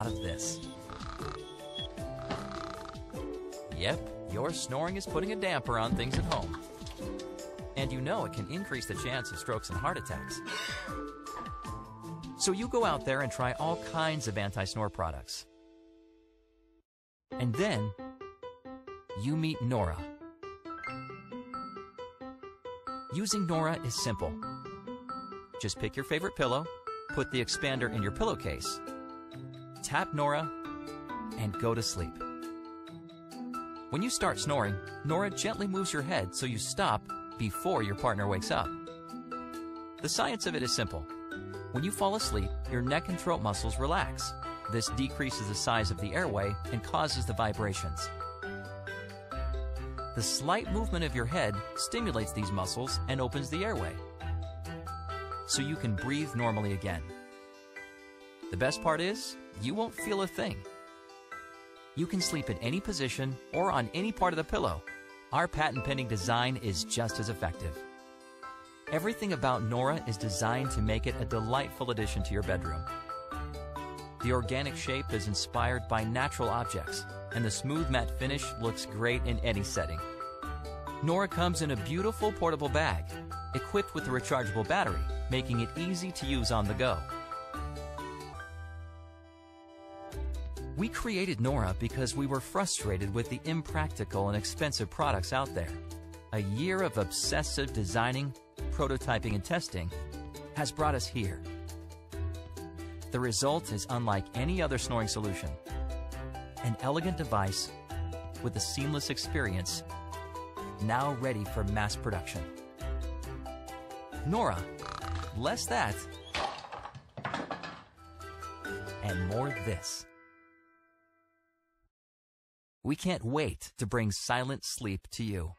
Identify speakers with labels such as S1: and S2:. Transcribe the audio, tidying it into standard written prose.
S1: of this. Yep, your snoring is putting a damper on things at home. And you know it can increase the chance of strokes and heart attacks. So you go out there and try all kinds of anti-snore products. And then you meet Nora. Using Nora is simple. Just pick your favorite pillow, put the expander in your pillowcase, tap Nora, and go to sleep. When you start snoring, Nora gently moves your head so you stop before your partner wakes up. The science of it is simple. When you fall asleep, your neck and throat muscles relax. This decreases the size of the airway and causes the vibrations. The slight movement of your head stimulates these muscles and opens the airway, so you can breathe normally again. The best part is, you won't feel a thing. You can sleep in any position or on any part of the pillow. Our patent-pending design is just as effective. Everything about Nora is designed to make it a delightful addition to your bedroom. The organic shape is inspired by natural objects, and the smooth matte finish looks great in any setting. Nora comes in a beautiful portable bag, equipped with a rechargeable battery, making it easy to use on the go. We created Nora because we were frustrated with the impractical and expensive products out there. A year of obsessive designing, prototyping, and testing has brought us here. The result is unlike any other snoring solution. An elegant device with a seamless experience, now ready for mass production. Nora, less that, and more this. We can't wait to bring silent sleep to you.